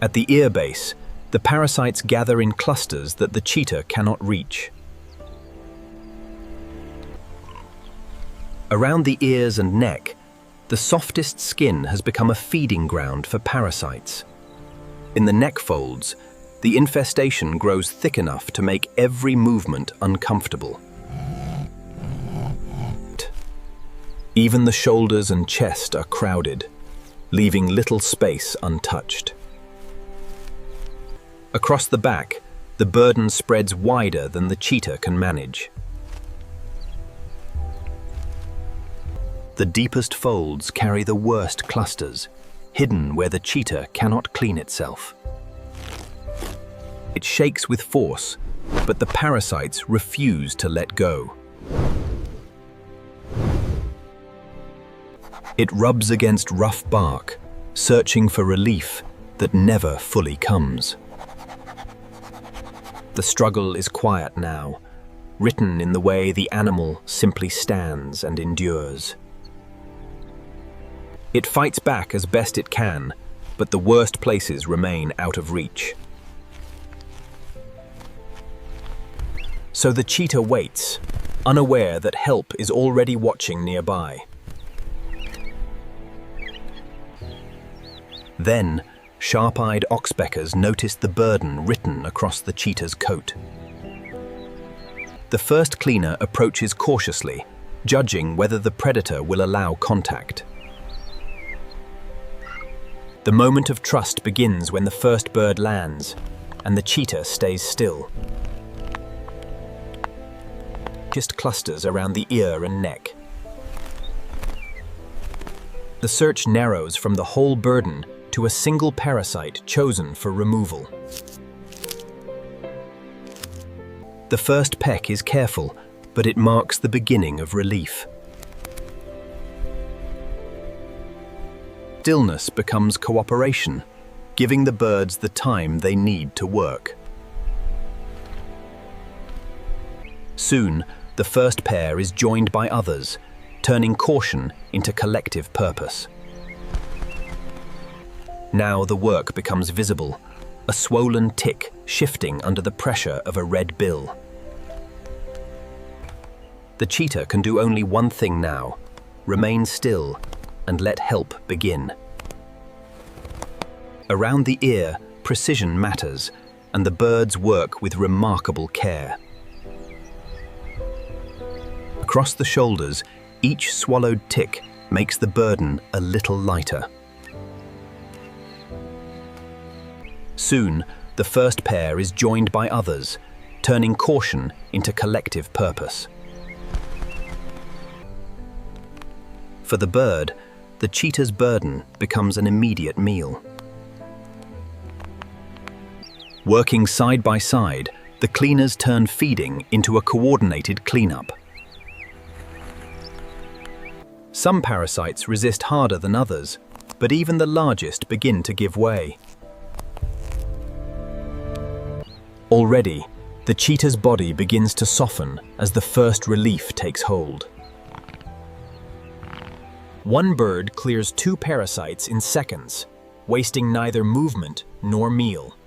At the ear base, the parasites gather in clusters that the cheetah cannot reach. Around the ears and neck, the softest skin has become a feeding ground for parasites. In the neck folds, the infestation grows thick enough to make every movement uncomfortable. Even the shoulders and chest are crowded, leaving little space untouched. Across the back, the burden spreads wider than the cheetah can manage. The deepest folds carry the worst clusters, hidden where the cheetah cannot clean itself. It shakes with force, but the parasites refuse to let go. It rubs against rough bark, searching for relief that never fully comes. The struggle is quiet now, written in the way the animal simply stands and endures. It fights back as best it can, but the worst places remain out of reach. So the cheetah waits, unaware that help is already watching nearby. Then, sharp-eyed Oxpeckers notice the burden written across the cheetah's coat. The first cleaner approaches cautiously, judging whether the predator will allow contact. The moment of trust begins when the first bird lands, and the cheetah stays still. Just clusters around the ear and neck. The search narrows from the whole burden to a single parasite chosen for removal. The first peck is careful, but it marks the beginning of relief. Stillness becomes cooperation, giving the birds the time they need to work. Soon, the first pair is joined by others, turning caution into collective purpose. Now the work becomes visible, a swollen tick shifting under the pressure of a red bill. The cheetah can do only one thing now: remain still and let help begin. Around the ear, precision matters, and the birds work with remarkable care. Across the shoulders, each swallowed tick makes the burden a little lighter. Soon, the first pair is joined by others, turning caution into collective purpose. For the bird, the cheetah's burden becomes an immediate meal. Working side by side, the cleaners turn feeding into a coordinated cleanup. Some parasites resist harder than others, but even the largest begin to give way. Already, the cheetah's body begins to soften as the first relief takes hold. One bird clears 2 parasites in seconds, wasting neither movement nor meal.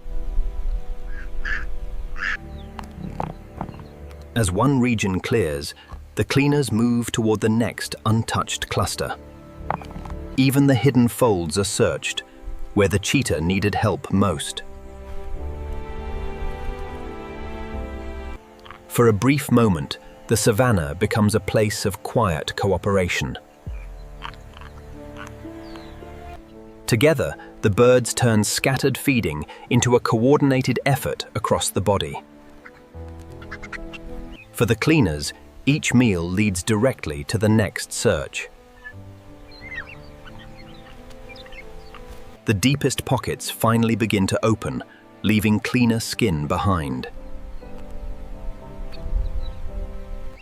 As one region clears, the cleaners move toward the next untouched cluster. Even the hidden folds are searched, where the cheetah needed help most. For a brief moment, the savanna becomes a place of quiet cooperation. Together, the birds turn scattered feeding into a coordinated effort across the body. For the cleaners, each meal leads directly to the next search. The deepest pockets finally begin to open, leaving cleaner skin behind.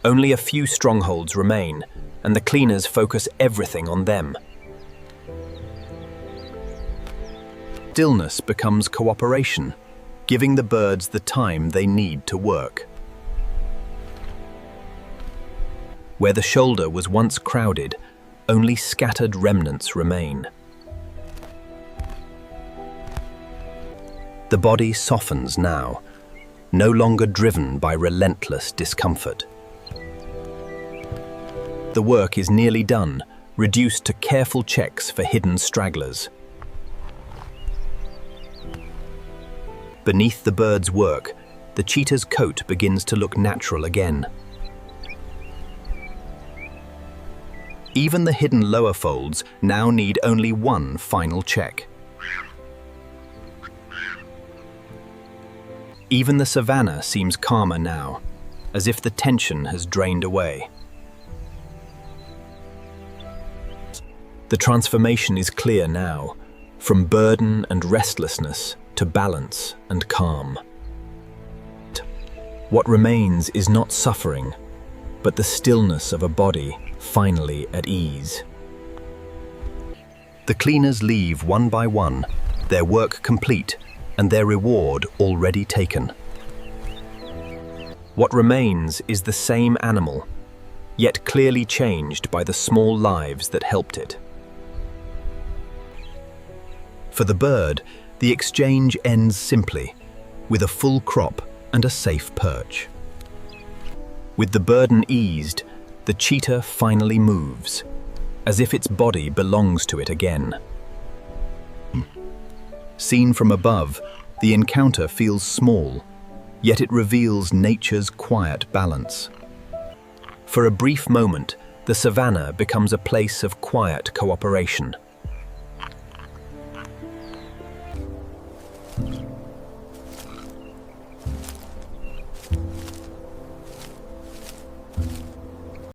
Only a few strongholds remain, and the cleaners focus everything on them. Stillness becomes cooperation, giving the birds the time they need to work. Where the shoulder was once crowded, only scattered remnants remain. The body softens now, no longer driven by relentless discomfort. The work is nearly done, reduced to careful checks for hidden stragglers. Beneath the bird's work, the cheetah's coat begins to look natural again. Even the hidden lower folds now need only one final check. Even the Savanna seems calmer now, as if the tension has drained away. The transformation is clear now, from burden and restlessness to balance and calm. What remains is not suffering, but the stillness of a body finally at ease. The cleaners leave one by one, their work complete and their reward already taken. What remains is the same animal, yet clearly changed by the small lives that helped it. For the bird, the exchange ends simply, with a full crop and a safe perch. With the burden eased, the cheetah finally moves, as if its body belongs to it again. Seen from above, the encounter feels small, yet it reveals nature's quiet balance. For a brief moment, the Savanna becomes a place of quiet cooperation.